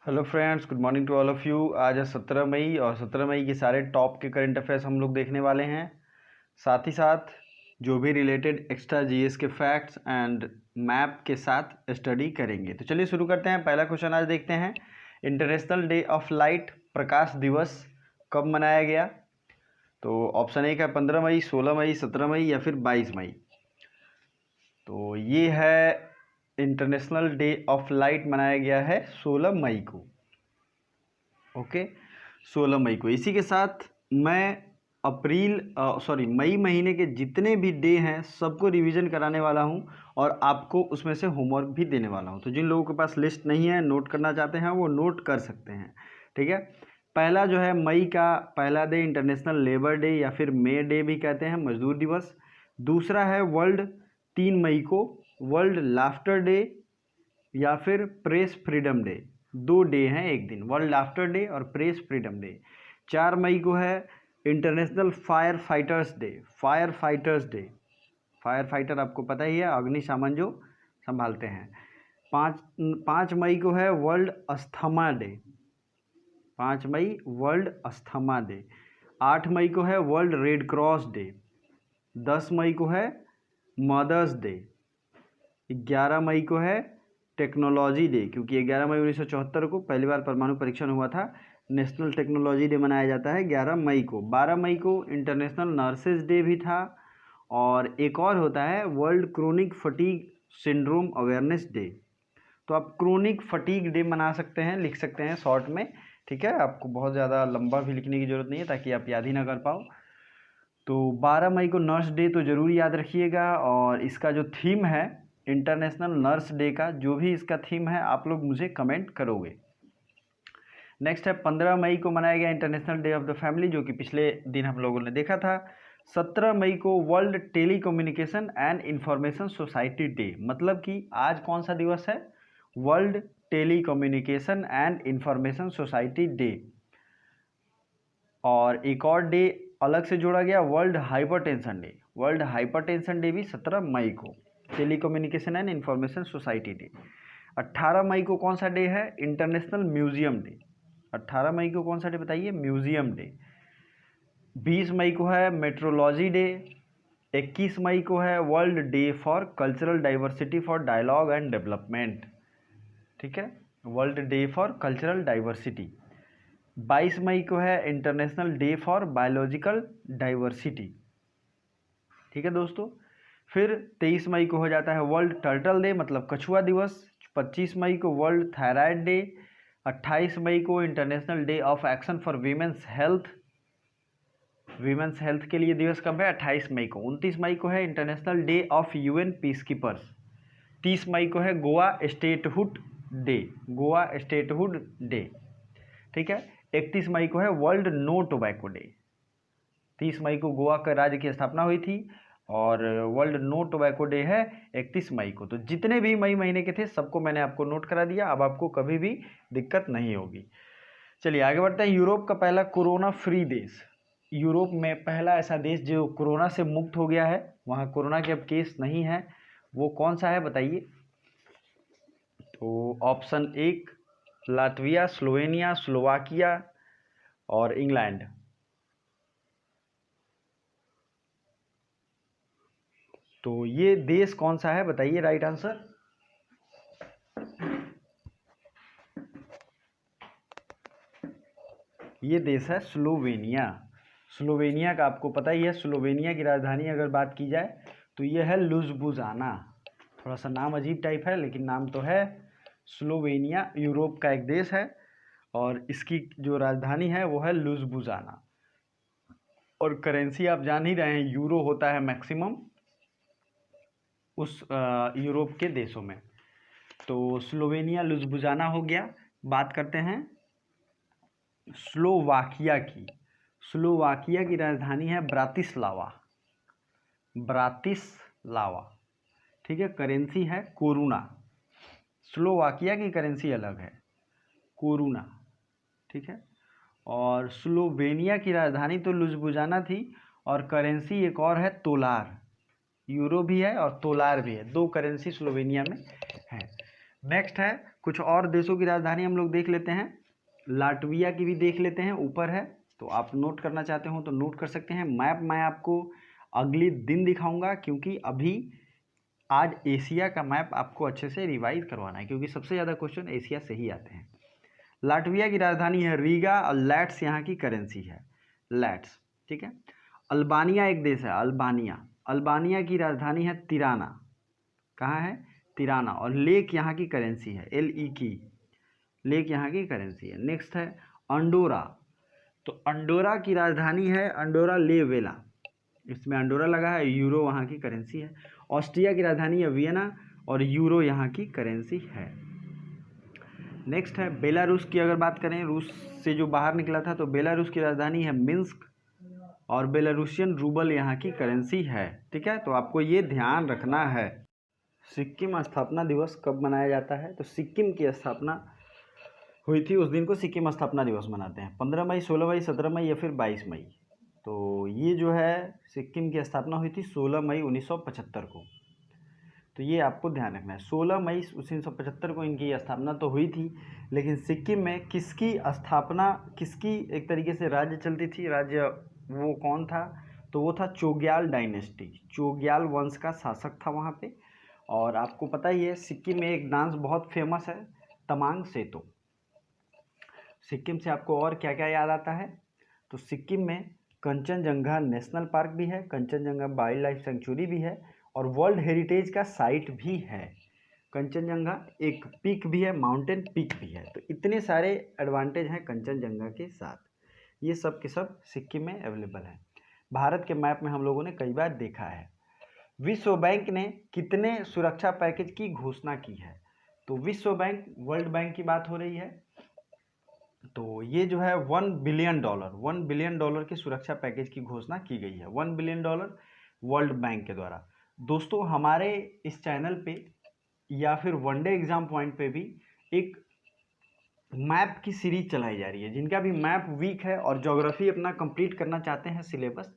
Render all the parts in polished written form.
Hello friends, good morning to all of you. आज है 17 मई और 17 मई के सारे टॉप के करंट अफेयर्स हम लोग देखने वाले हैं। साथ ही साथ जो भी रिलेटेड एक्स्ट्रा जीएस के फैक्ट्स एंड मैप के साथ स्टडी करेंगे। तो चलिए शुरू करते हैं। पहला क्वेश्चन आज देखते हैं, इंटरनेशनल डे ऑफ लाइट प्रकाश दिवस कब मनाया गया? तो ऑप्शन एक है 15 मई, 16 मई, 17 मई या फिर 22 मई। तो ये है इंटरनेशनल डे ऑफ लाइट मनाया गया है 16 मई को। ओके, 16 मई को। इसी के साथ मैं मई महीने के जितने भी डे हैं सबको रिवीजन कराने वाला हूं और आपको उसमें से होमवर्क भी देने वाला हूं। तो जिन लोगों के पास लिस्ट नहीं है, नोट करना चाहते हैं, वो नोट कर सकते हैं। ठीक है। पहला जो है मई का पहला डे इंटरनेशनल लेबर डे या फिर मे डे भी कहते हैं, मजदूर दिवस। दूसरा है वर्ल्ड 3 मई को वर्ल्ड लाफ्टर डे या फिर प्रेस फ्रीडम डे। 2 डे हैं एक दिन, वर्ल्ड लाफ्टर डे और प्रेस फ्रीडम डे। 4 मई को है international fire fighters day. Fire fighters day, fire fighter आपको पता ही है, अग्निशमन जो संभालते हैं। 5 मई को है वर्ल्ड अस्थमा डे। 5 मई वर्ल्ड अस्थमा डे। 8 मई को है वर्ल्ड रेड क्रॉस डे। 10 मई को है मदर्स डे। 11 मई को है टेक्नोलॉजी डे, क्योंकि 11 मई 1974 को पहली बार परमाणु परीक्षण हुआ था। नेशनल टेक्नोलॉजी डे मनाया जाता है 11 मई को। 12 मई को इंटरनेशनल नर्सेज डे भी था। और एक और होता है world chronic fatigue syndrome awareness day. तो आप क्रोनिक फटीग डे मना सकते हैं, लिख सकते हैं शॉर्ट में। ठीक है, आपको बहुत ज़्यादा लंबा भी लिखने की ज़रूरत नहीं है ताकि आप याद ही ना कर पाओ। तो 12 मई को नर्स डे तो ज़रूर याद रखिएगा। और इसका जो थीम है इंटरनेशनल नर्स डे का, जो भी इसका थीम है आप लोग मुझे कमेंट करोगे। नेक्स्ट है 15 मई को मनाया गया international day of the family, जो कि पिछले दिन हम लोगों ने देखा था। 17 मई को world telecommunication and information society day. मतलब कि आज कौन सा दिवस है? World telecommunication and information society day. और एक और डे अलग से जोड़ा गया, world hypertension day. World hypertension day भी 17 मई को। Telecommunication and information society day. 18 मई को कौन सा डे है? International museum day. 18 मई को कौन सा डे बताइए? Museum day. 20 मई को है मेट्रोलॉजी डे। 21 मई को है world day for cultural diversity for dialogue and development. ठीक है, world day for cultural diversity. 22 मई को है international day for biological diversity. ठीक है दोस्तों। फिर 23 मई को हो जाता है वर्ल्ड टर्टल डे, मतलब कछुआ दिवस। 25 मई को वर्ल्ड थायराइड डे। 28 मई को international day of action for women's health. Women's health के लिए दिवस कब है? 28 मई को। 29 मई को है international day of UN peace keepers. 30 मई को है Goa statehood day. Goa statehood day. ठीक है। 31 मई को है वर्ल्ड नो टोबैको डे। 30 मई को गोवा का राज्य की स्थापना हुई थी और वर्ल्ड नो टोबैको डे है 31 मई को। तो जितने भी मई महीने के थे सबको मैंने आपको नोट करा दिया, अब आपको कभी भी दिक्कत नहीं होगी। चलिए आगे बढ़ते हैं। यूरोप का पहला कोरोना फ्री देश। यूरोप में पहला ऐसा देश जो कोरोना से मुक्त हो गया है, वहाँ कोरोना के अब केस नहीं है, वो कौन सा है बताइए? तो ऑप्शन एक लातविया, स्लोवेनिया, स्लोवाकिया और इंग्लैंड। तो ये देश कौन सा है बताइए राइट आंसर? ये देश है स्लोवेनिया। स्लोवेनिया का आपको पता ही है, स्लोवेनिया की राजधानी अगर बात की जाए तो ये है लुज़बुजाना। थोड़ा सा नाम अजीब टाइप है लेकिन नाम तो है स्लोवेनिया। यूरोप का एक देश है और इसकी जो राजधानी है वो है लुज़बुजाना। और करेंसी आप जान ही रहे हैं, यूरो होता है मैक्सिमम उस यूरोप के देशों में। तो स्लोवेनिया लुज़बुजाना हो गया। बात करते हैं स्लोवाकिया की। स्लोवाकिया की राजधानी है ब्रातिस्लावा। ब्रातिस्लावा। ठीक है। करेंसी है कोरोना। स्लोवाकिया की करेंसी अलग है, कोरोना। ठीक है। और स्लोवेनिया की राजधानी तो लुज़बुजाना थी और करेंसी एक और है तोलार। यूरो भी है और तोलार भी है, 2 करेंसी स्लोवेनिया में है। नेक्स्ट है कुछ और देशों की राजधानी हम लोग देख लेते हैं। लाटविया की भी देख लेते हैं, ऊपर है, तो आप नोट करना चाहते हो तो नोट कर सकते हैं। मैप मैं आपको अगले दिन दिखाऊंगा, क्योंकि अभी आज एशिया का मैप आपको अच्छे से रिवाइज करवाना है, क्योंकि सबसे ज़्यादा क्वेश्चन एशिया से ही आते हैं। लाटविया की राजधानी है रीगा और लैट्स यहाँ की करेंसी है, लैट्स, ठीक है। अल्बानिया एक देश है, अल्बानिया, अल्बानिया की राजधानी है तिराना, कहाँ है, तिराना, और लेक यहाँ की करेंसी है LE की, लेक यहाँ की करेंसी है। नेक्स्ट है अंडोरा, तो अंडोरा की राजधानी है अंडोरा ले वेला, इसमें अंडोरा लगा है, यूरो वहाँ की करेंसी है। ऑस्ट्रिया की राजधानी है वियना और यूरो यहाँ की करेंसी है। नेक्स्ट है बेलारूस की, अगर बात करें रूस से जो बाहर निकला था, तो बेलारूस की राजधानी है मिन्स्क और बेलारूसियन रूबल यहाँ की करेंसी है, ठीक है। तो आपको ये ध्यान रखना है। सिक्किम स्थापना दिवस कब मनाया जाता है, तो सिक्किम की स्थापना हुई थी उस दिन को सिक्किम स्थापना दिवस मनाते हैं, 15 मई, 16 मई, 17 मई या फिर 22 मई। तो ये जो है सिक्किम की स्थापना हुई थी 16 मई 1975 को, तो ये आपको ध्यान रखना है। 16 मई 1975 को इनकी स्थापना तो हुई थी, लेकिन सिक्किम में किसकी स्थापना, किसकी एक तरीके से राज्य चलती थी, राज्य वो कौन था, तो वो था चोग्याल डायनेस्टी, चोग्याल वंश का शासक था वहाँ पे। और आपको पता ही है सिक्किम में एक डांस बहुत फेमस है, तमांग सेतो। सिक्किम से आपको और क्या क्या याद आता है, तो सिक्किम में कंचनजंगा नेशनल पार्क भी है, कंचनजंगा वाइल्ड लाइफ सेंचुरी भी है, और वर्ल्ड हेरिटेज का साइट भी है। कंचनजंगा एक पीक भी है, माउंटेन पीक भी है, तो इतने सारे एडवांटेज हैं कंचनजंगा के साथ, ये सब के सब सिक्किम में अवेलेबल है। भारत के मैप में हम लोगों ने कई बार देखा है। विश्व बैंक ने कितने सुरक्षा पैकेज की घोषणा की है, तो विश्व बैंक, वर्ल्ड बैंक की बात हो रही है, तो ये जो है $1 बिलियन की सुरक्षा पैकेज की घोषणा की गई है, $1 बिलियन वर्ल्ड बैंक के द्वारा। दोस्तों हमारे इस चैनल पे या फिर वनडे एग्जाम पॉइंट पे भी एक मैप की सीरीज चलाई जा रही है। जिनका भी मैप वीक है और ज्योग्राफी अपना कंप्लीट करना चाहते हैं सिलेबस,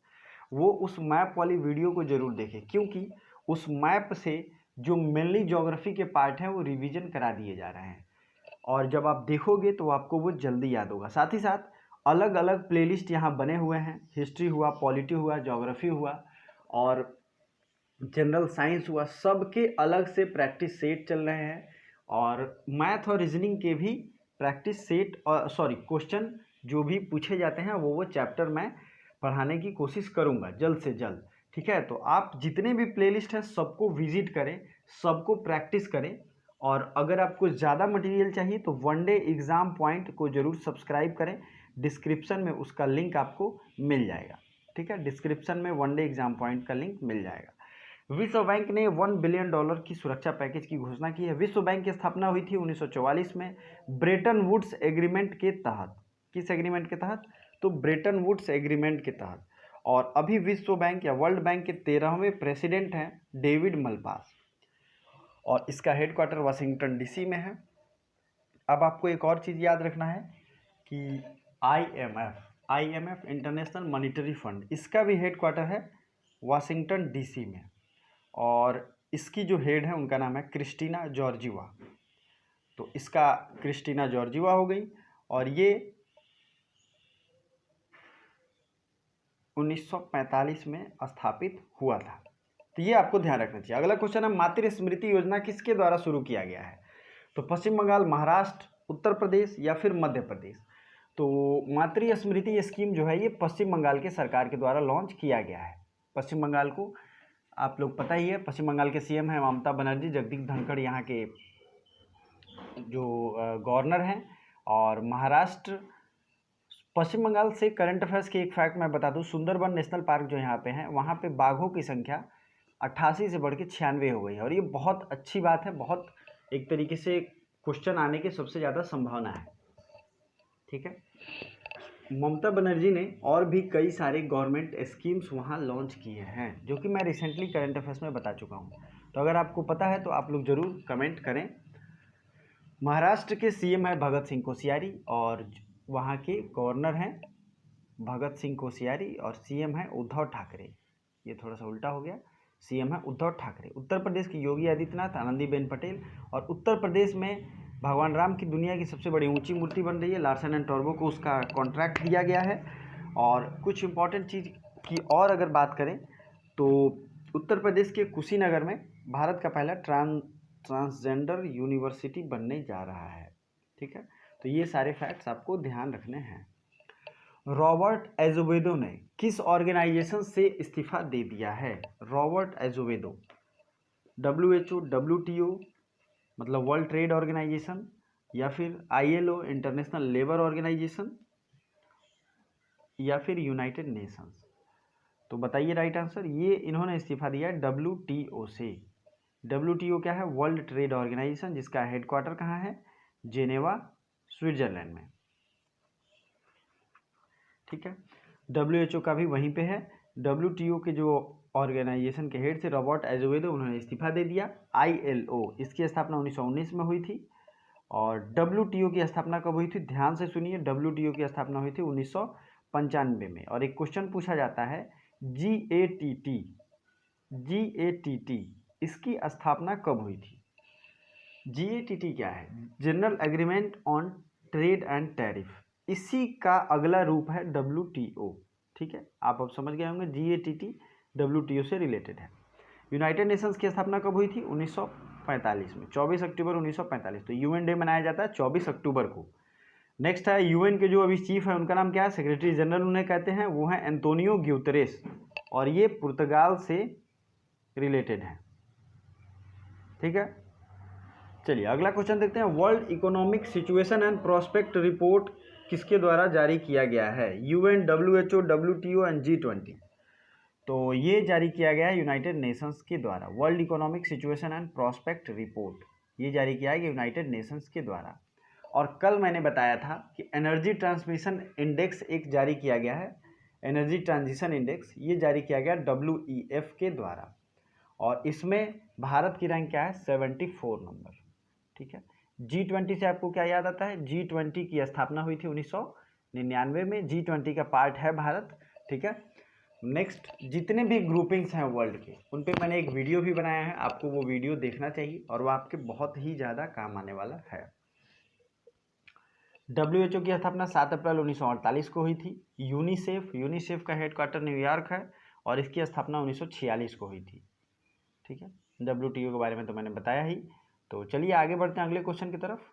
वो उस मैप वाली वीडियो को जरूर देखें, क्योंकि उस मैप से जो मेनली ज्योग्राफी के पार्ट हैं वो रिवीजन करा दिए जा रहे हैं, और जब आप देखोगे तो आपको वो जल्दी याद होगा। साथ ही साथ अलग अलग प्लेलिस्ट यहाँ बने हुए हैं, हिस्ट्री हुआ, पॉलिटी हुआ, ज्योग्राफी हुआ और जनरल साइंस हुआ, सबके अलग से प्रैक्टिस सेट चल रहे हैं, और मैथ और रीजनिंग के भी प्रैक्टिस सेट और क्वेश्चन जो भी पूछे जाते हैं वो चैप्टर मैं पढ़ाने की कोशिश करूँगा जल्द से जल्द, ठीक है। तो आप जितने भी प्लेलिस्ट हैं सबको विजिट करें, सबको प्रैक्टिस करें, और अगर आपको ज़्यादा मटेरियल चाहिए तो वनडे एग्ज़ाम पॉइंट को ज़रूर सब्सक्राइब करें, डिस्क्रिप्शन में उसका लिंक आपको मिल जाएगा, ठीक है। डिस्क्रिप्शन में वनडे एग्ज़ाम पॉइंट का लिंक मिल जाएगा। विश्व बैंक ने $1 बिलियन की सुरक्षा पैकेज की घोषणा की है। विश्व बैंक की स्थापना हुई थी 1944 में ब्रेटन वुड्स एग्रीमेंट के तहत। किस एग्रीमेंट के तहत, तो ब्रेटन वुड्स एग्रीमेंट के तहत। और अभी विश्व बैंक या वर्ल्ड बैंक के 13वें प्रेसिडेंट हैं डेविड मलपास, और इसका हेडक्वार्टर वाशिंगटन DC में है। अब आपको एक और चीज़ याद रखना है कि IMF इंटरनेशनल मॉनिटरी फंड, इसका भी हेडक्वार्टर है वाशिंगटन DC में, और इसकी जो हेड है उनका नाम है क्रिस्टीना जॉर्जिवा। तो इसका क्रिस्टीना जॉर्जिवा हो गई, और ये 1945 में स्थापित हुआ था। तो ये आपको ध्यान रखना चाहिए। अगला क्वेश्चन है मातृ स्मृति योजना किसके द्वारा शुरू किया गया है, तो पश्चिम बंगाल, महाराष्ट्र, उत्तर प्रदेश या फिर मध्य प्रदेश। तो मातृ स्मृति स्कीम जो है ये पश्चिम बंगाल के सरकार के द्वारा लॉन्च किया गया है। पश्चिम बंगाल को आप लोग पता ही है, पश्चिम बंगाल के CM हैं ममता बनर्जी, जगदीप धनखड़ यहाँ के जो गवर्नर हैं, और महाराष्ट्र, पश्चिम बंगाल से करंट अफेयर्स के एक फैक्ट मैं बता दूं, सुंदरबन नेशनल पार्क जो यहाँ पे हैं वहाँ पे बाघों की संख्या 88 से बढ़ के 96 हो गई है, और ये बहुत अच्छी बात है, बहुत एक तरीके से क्वेश्चन आने की सबसे ज़्यादा संभावना है, ठीक है। ममता बनर्जी ने और भी कई सारे गवर्नमेंट स्कीम्स वहाँ लॉन्च किए हैं, जो कि मैं रिसेंटली करंट अफेयर्स में बता चुका हूँ। तो अगर आपको पता है तो आप लोग ज़रूर कमेंट करें। महाराष्ट्र के CM है भगत सिंह कोश्यारी, और वहाँ के गवर्नर हैं भगत सिंह कोश्यारी, और CM है उद्धव ठाकरे। ये थोड़ा सा उल्टा हो गया, CM है उद्धव ठाकरे। उत्तर प्रदेश की योगी आदित्यनाथ, आनंदीबेन पटेल, और उत्तर प्रदेश में भगवान राम की दुनिया की सबसे बड़ी ऊंची मूर्ति बन रही है। लार्सन एंड टोब्रो को उसका कॉन्ट्रैक्ट दिया गया है। और कुछ इंपॉर्टेंट चीज़ की और अगर बात करें तो उत्तर प्रदेश के कुशीनगर में भारत का पहला ट्रांसजेंडर यूनिवर्सिटी बनने जा रहा है। ठीक है, तो ये सारे फैक्ट्स आपको ध्यान रखने हैं। रॉबर्ट एजोवेदो ने किस ऑर्गेनाइजेशन से इस्तीफा दे दिया है? रॉबर्ट एजोवेदो, WHO, WTO मतलब वर्ल्ड ट्रेड ऑर्गेनाइजेशन, या फिर ILO इंटरनेशनल लेबर ऑर्गेनाइजेशन, या फिर यूनाइटेड नेशंस। तो बताइए राइट आंसर। ये इन्होंने इस्तीफा दिया है WTO से। WTO क्या है? वर्ल्ड ट्रेड ऑर्गेनाइजेशन, जिसका हेडक्वार्टर कहाँ है? जेनेवा, स्विट्जरलैंड में। ठीक है, WHO का भी वहीं पे है। WTO के जो ऑर्गेनाइजेशन के हेड थे रॉबर्ट एजोवेदो, उन्होंने इस्तीफा दे दिया। ILO, इसकी स्थापना 1919 में हुई थी। और WTO की स्थापना कब हुई थी? ध्यान से सुनिए, WTO की स्थापना हुई थी 1995 में। और एक क्वेश्चन पूछा जाता है, GATT इसकी स्थापना कब हुई थी? GATT क्या है? General agreement on trade and tariff. इसी का अगला रूप है WTO। ठीक है, आप अब समझ गए होंगे GATT WTO से रिलेटेड है। यूनाइटेड नेशंस की स्थापना कब हुई थी? 1945 में, 24 अक्टूबर 1945। तो UN डे मनाया जाता है 24 अक्टूबर को। नेक्स्ट है UN के जो अभी चीफ है, उनका नाम क्या है? सेक्रेटरी जनरल उन्हें कहते हैं, वो है एंटोनियो ग्यूतरेस, और ये पुर्तगाल से रिलेटेड है। ठीक है, चलिए अगला क्वेश्चन देखते हैं। World economic situation and prospect report किसके द्वारा जारी किया गया है? UN, WHO, WTO and G20। तो ये जारी किया गया है यूनाइटेड नेशंस के द्वारा। World economic situation and prospect report ये जारी किया है यूनाइटेड नेशंस के द्वारा। और कल मैंने बताया था कि एनर्जी ट्रांसमिशन इंडेक्स एक जारी किया गया है, एनर्जी ट्रांजिशन इंडेक्स, ये जारी किया गया WEF के द्वारा। और इसमें भारत की रैंक क्या है? 74 नंबर। ठीक है, G20 से आपको क्या याद आता है? G20 की स्थापना हुई थी 1999 में। G20 का पार्ट है भारत। ठीक है, नेक्स्ट जितने भी ग्रुपिंग्स हैं वर्ल्ड के, उन पे मैंने एक वीडियो भी बनाया है, आपको वो वीडियो देखना चाहिए और वो आपके बहुत ही ज़्यादा काम आने वाला है। WHO की स्थापना 7 अप्रैल 1948 को हुई थी। यूनिसेफ का हेडक्वार्टर न्यूयॉर्क है और इसकी स्थापना 1946 को हुई थी। ठीक है, WTO के बारे में तो मैंने बताया ही। तो चलिए आगे बढ़ते हैं अगले क्वेश्चन की तरफ।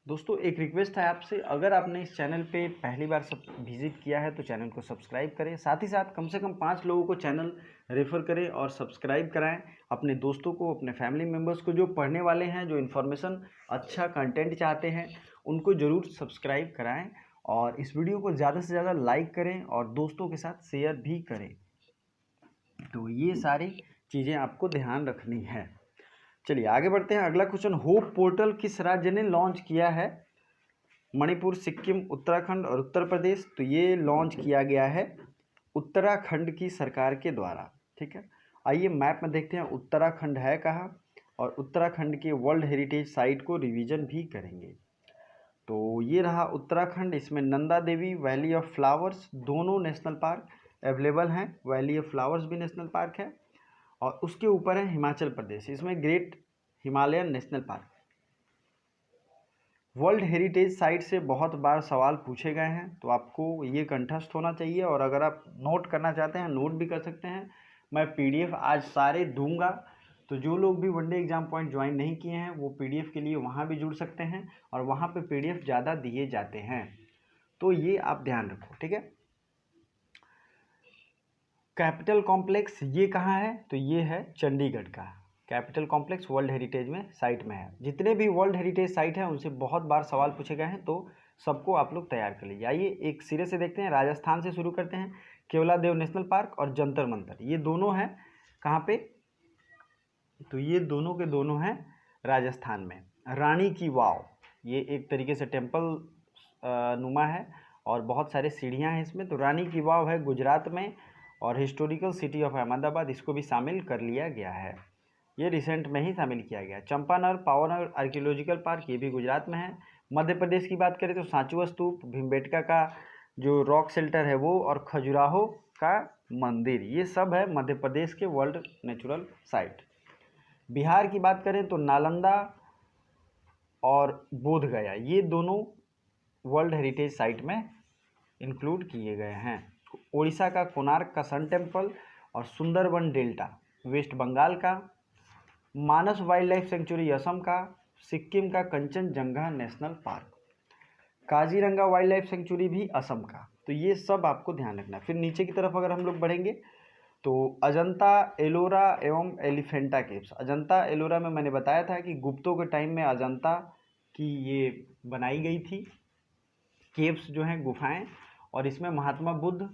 दोस्तों एक रिक्वेस्ट है आपसे, अगर आपने इस चैनल पे पहली बार विजिट किया है तो चैनल को सब्सक्राइब करें, साथ ही साथ कम से कम 5 लोगों को चैनल रेफर करें और सब्सक्राइब कराएं। अपने दोस्तों को, अपने फैमिली मेम्बर्स को, जो पढ़ने वाले हैं, जो इन्फॉर्मेशन अच्छा कंटेंट चाहते हैं, उनको ज़रूर सब्सक्राइब कराएँ। और इस वीडियो को ज़्यादा से ज़्यादा लाइक करें और दोस्तों के साथ शेयर भी करें। तो ये सारी चीज़ें आपको ध्यान रखनी है। चलिए आगे बढ़ते हैं। अगला क्वेश्चन, होप पोर्टल किस राज्य ने लॉन्च किया है? मणिपुर, सिक्किम, उत्तराखंड और उत्तर प्रदेश। तो ये लॉन्च किया गया है उत्तराखंड की सरकार के द्वारा। ठीक है, आइए मैप में देखते हैं उत्तराखंड है कहाँ, और उत्तराखंड के वर्ल्ड हेरिटेज साइट को रिवीजन भी करेंगे। तो ये रहा उत्तराखंड। इसमें Nanda Devi, valley of flowers दोनों नेशनल पार्क अवेलेबल हैं। वैली ऑफ फ्लावर्स भी नेशनल पार्क है। और उसके ऊपर है हिमाचल प्रदेश, इसमें great Himalayan national park. World heritage site से बहुत बार सवाल पूछे गए हैं, तो आपको ये कंठस्थ होना चाहिए। और अगर आप नोट करना चाहते हैं, नोट भी कर सकते हैं। मैं PDF आज सारे दूंगा, तो जो लोग भी वनडे एग्जाम पॉइंट ज्वाइन नहीं किए हैं, वो PDF के लिए वहाँ भी जुड़ सकते हैं, और वहाँ पे PDF ज़्यादा दिए जाते हैं। तो ये आप ध्यान रखो। ठीक है, कैपिटल कॉम्प्लेक्स ये कहाँ है? तो ये है चंडीगढ़ का कैपिटल कॉम्प्लेक्स, वर्ल्ड हेरिटेज में साइट में है। जितने भी वर्ल्ड हेरिटेज साइट हैं उनसे बहुत बार सवाल पूछे गए हैं, तो सबको आप लोग तैयार कर लीजिए। आइए एक सिरे से देखते हैं, राजस्थान से शुरू करते हैं। केवलादेव नेशनल पार्क और जंतर मंतर, ये दोनों हैं कहाँ पे? तो ये दोनों के दोनों हैं राजस्थान में। रानी की वाव, ये एक तरीके से टेम्पल नुमा है और बहुत सारे सीढ़ियाँ हैं इसमें। तो रानी की वाव है गुजरात में, और हिस्टोरिकल सिटी ऑफ अहमदाबाद, इसको भी शामिल कर लिया गया है। ये रिसेंट में ही शामिल किया गया। चंपानर पावनर आर्कियोलॉजिकल पार्क, ये भी गुजरात में है। मध्य प्रदेश की बात करें तो सांचीवा स्तूप, भीमबेटका का जो रॉक शेल्टर है वो, और खजुराहो का मंदिर, ये सब है मध्य प्रदेश के वर्ल्ड नेचुरल साइट। बिहार की बात करें तो नालंदा, और बोध गया, ये दोनों वर्ल्ड हेरिटेज साइट में इंक्लूड किए गए हैं। उड़ीसा का कोणार्क का सन टेम्पल और सुंदरबन डेल्टा वेस्ट बंगाल का, मानस वाइल्ड लाइफ सेंचुरी असम का, सिक्किम का Kanchenjunga national park, Kaziranga wild life sanctuary भी असम का। तो ये सब आपको ध्यान रखना है। फिर नीचे की तरफ अगर हम लोग बढ़ेंगे तो अजंता, एलोरा एवं एलिफेंटा केव्स। अजंता एलोरा में मैंने बताया था कि गुप्तों के टाइम में अजंता की ये बनाई गई थी केव्स जो हैं, गुफाएं, और इसमें महात्मा बुद्ध,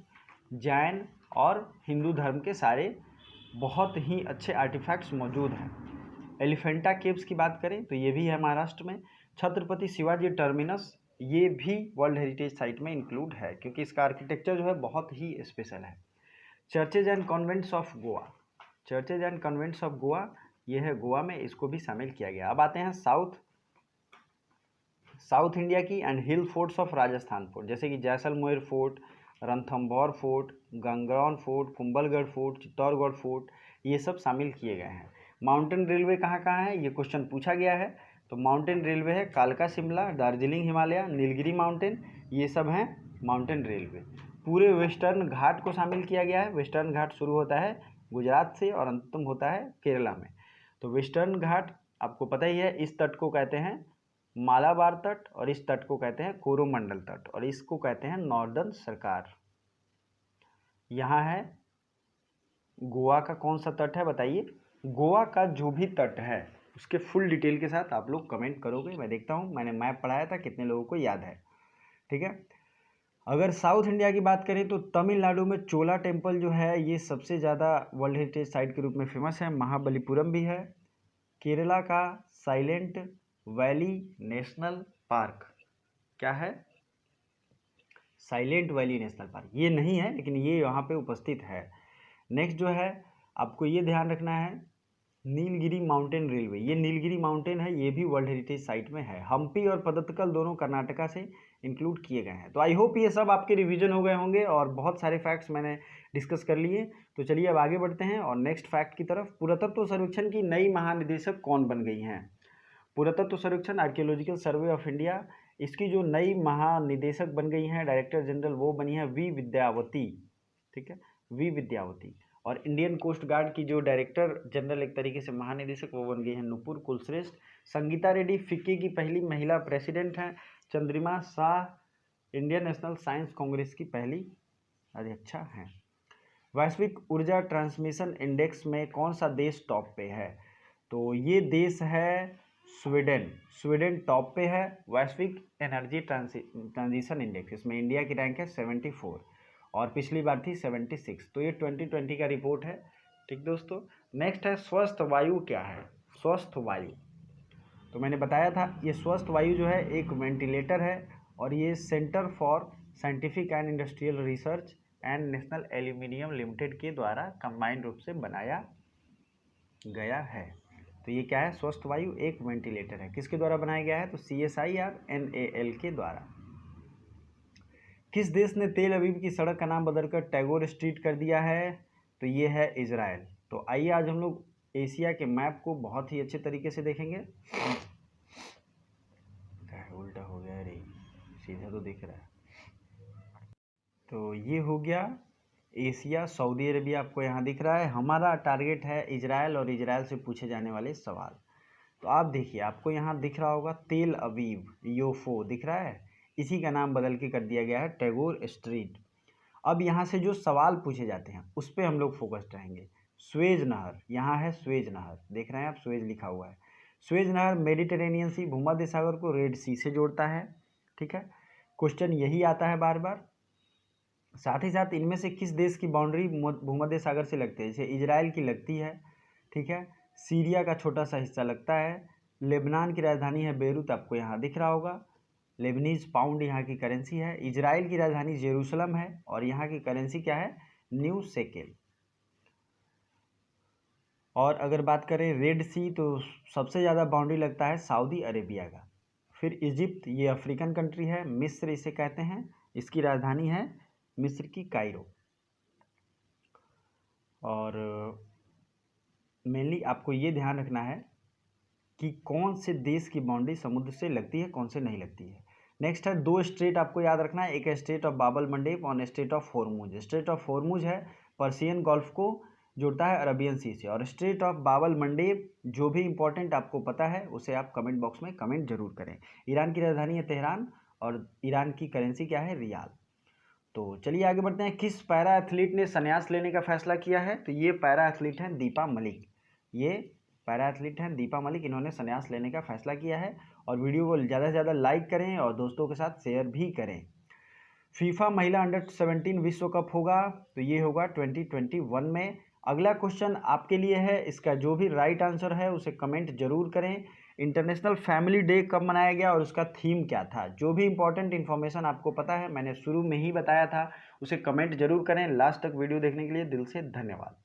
जैन और हिंदू धर्म के सारे बहुत ही अच्छे आर्टिफैक्ट्स मौजूद हैं। एलिफेंटा केव्स की बात करें तो ये भी है महाराष्ट्र में। छत्रपति शिवाजी टर्मिनस, ये भी वर्ल्ड हेरिटेज साइट में इंक्लूड है क्योंकि इसका आर्किटेक्चर जो है बहुत ही स्पेशल है। Churches and convents of Goa, churches and convents of Goa ये है गोवा में, इसको भी शामिल किया गया। अब आते हैं साउथ इंडिया की and hill forts of Rajasthan fort, जैसे कि Jaisalmer fort, Ranthambore fort, Gagron fort, Kumbhalgarh fort, Chittorgarh fort, ये सब शामिल किए गए हैं। माउंटेन रेलवे कहाँ कहाँ है, ये क्वेश्चन पूछा गया है। तो माउंटेन रेलवे है कालका शिमला, दार्जिलिंग हिमालय, नीलगिरी माउंटेन, ये सब हैं माउंटेन रेलवे। पूरे वेस्टर्न घाट को शामिल किया गया है। वेस्टर्न घाट शुरू होता है गुजरात से और अंतिम होता है केरला में। तो वेस्टर्न घाट आपको पता ही है, इस तट को कहते हैं मालाबार तट और इस तट को कहते हैं कोरोमंडल तट और इसको कहते हैं नॉर्दर्न सरकार। यहाँ है गोवा का कौन सा तट है बताइए। गोवा का जो भी तट है उसके फुल डिटेल के साथ आप लोग कमेंट करोगे, मैं देखता हूँ मैंने मैप पढ़ाया था कितने लोगों को याद है। ठीक है, अगर साउथ इंडिया की बात करें तो तमिलनाडु में चोला टेम्पल जो है ये सबसे ज़्यादा वर्ल्ड हेरिटेज साइट के रूप में फेमस है। महाबलीपुरम भी है। केरला का साइलेंट वैली नेशनल पार्क, क्या है, साइलेंट वैली नेशनल पार्क, ये नहीं है लेकिन ये यहाँ पे उपस्थित है। नेक्स्ट जो है आपको ये ध्यान रखना है नीलगिरी माउंटेन रेलवे, ये नीलगिरी माउंटेन है, ये भी वर्ल्ड हेरिटेज साइट में है। हम्पी और पदत्तकल दोनों कर्नाटका से इंक्लूड किए गए हैं। तो आई होप ये सब आपके रिवीजन हो गए होंगे और बहुत सारे फैक्ट्स मैंने डिस्कस कर लिए। तो चलिए अब आगे बढ़ते हैं और नेक्स्ट फैक्ट की तरफ। पुरातत्व सर्वेक्षण की नई महानिदेशक कौन बन गई हैं। पुरातत्व सर्वेक्षण आर्कियोलॉजिकल सर्वे ऑफ इंडिया, इसकी जो नई महानिदेशक बन गई हैं डायरेक्टर जनरल, वो बनी है वी विद्यावती। ठीक है, वी विद्यावती। और इंडियन कोस्ट गार्ड की जो डायरेक्टर जनरल एक तरीके से महानिदेशक, वो बन गई हैं नुपुर कुलश्रेष्ठ। संगीता रेड्डी फिक्की की पहली महिला प्रेसिडेंट हैं। Chandrima Shah Indian national science Congress की पहली अध्यक्षा हैं। वैश्विक ऊर्जा ट्रांसमिशन इंडेक्स में कौन सा देश टॉप पे है, तो ये देश है स्वीडन। स्वीडन टॉप पे है वैश्विक एनर्जी ट्रांजिशन इंडेक्स, इसमें इंडिया की रैंक है 74 और पिछली बार थी 76। तो ये 2020 का रिपोर्ट है। ठीक दोस्तों, नेक्स्ट है स्वस्थ वायु क्या है। स्वस्थ वायु, तो मैंने बताया था ये स्वस्थ वायु जो है एक वेंटिलेटर है और ये centre for scientific and industrial research and national aluminium limited के द्वारा कंबाइंड रूप से बनाया गया है। तो ये क्या है, स्वस्थ वायु एक वेंटिलेटर है। किसके द्वारा बनाया गया है, तो CSIR NAL के द्वारा। किस देश ने तेल अवीव की सड़क का नाम बदलकर टैगोर स्ट्रीट कर दिया है, तो ये है इजराइल। तो आइए आज हम लोग एशिया के मैप को बहुत ही अच्छे तरीके से देखेंगे। उल्टा हो गया रे, सीधा तो दिख रहा है। तो ये हो गया एशिया, सऊदी अरेबिया आपको यहाँ दिख रहा है। हमारा टारगेट है इजराइल और इजराइल से पूछे जाने वाले सवाल। तो आप देखिए आपको यहाँ दिख रहा होगा तेल अवीव, योफो दिख रहा है, इसी का नाम बदल के कर दिया गया है टैगोर स्ट्रीट। अब यहाँ से जो सवाल पूछे जाते हैं उस पर हम लोग फोकस्ड रहेंगे। स्वेज नहर, यहाँ है स्वेज नहर, देख रहे हैं आप स्वेज लिखा हुआ है। स्वेज नहर मेडिटेरेनियन सी, भूमध्य सागर को रेड सी से जोड़ता है। ठीक है, क्वेश्चन यही आता है बार बार। साथ ही साथ इनमें से किस देश की बाउंड्री भूमध्य सागर से लगती है, जैसे इजराइल की लगती है। ठीक है, सीरिया का छोटा सा हिस्सा लगता है। लेबनान की राजधानी है बेरूत, आपको यहाँ दिख रहा होगा। लेबनीज पाउंड यहाँ की करेंसी है। इजराइल की राजधानी जेरूसलम है और यहाँ की करेंसी क्या है, न्यू शेकेल। और अगर बात करें रेड सी, तो सबसे ज़्यादा बाउंड्री लगता है सऊदी अरेबिया का। फिर इजिप्ट, ये अफ्रीकन कंट्री है। मिस्र इसे कहते हैं, इसकी राजधानी है मिस्र की कायरो। और मेनली आपको ये ध्यान रखना है कि कौन से देश की बाउंड्री समुद्र से लगती है, कौन से नहीं लगती है। नेक्स्ट है 2 स्ट्रेट आपको याद रखना है, एक है स्ट्रेट ऑफ बाब अल मंडेब और straight of Hormuz. Straight of Hormuz है पर्शियन गल्फ को जोड़ता है अरबियन सी से, और स्ट्रेट ऑफ बाब अल मंडेब जो भी इंपॉर्टेंट आपको पता है उसे आप कमेंट बॉक्स में कमेंट जरूर करें। ईरान की राजधानी है तेहरान और ईरान की करेंसी क्या है, रियाल। तो चलिए आगे बढ़ते हैं। किस पैरा एथलीट ने संन्यास लेने का फैसला किया है, तो ये पैरा एथलीट हैं दीपा मलिक। ये पैरा एथलीट हैं दीपा मलिक, इन्होंने संन्यास लेने का फैसला किया है। और वीडियो को ज़्यादा से ज़्यादा लाइक करें और दोस्तों के साथ शेयर भी करें। फीफा महिला अंडर-17 विश्व कप होगा, तो ये होगा 2021 में। अगला क्वेश्चन आपके लिए है, इसका जो भी राइट आंसर है उसे कमेंट जरूर करें। इंटरनेशनल फैमिली डे कब मनाया गया और उसका थीम क्या था। जो भी इंपॉर्टेंट इन्फॉर्मेशन आपको पता है, मैंने शुरू में ही बताया था, उसे कमेंट जरूर करें। लास्ट तक वीडियो देखने के लिए दिल से धन्यवाद।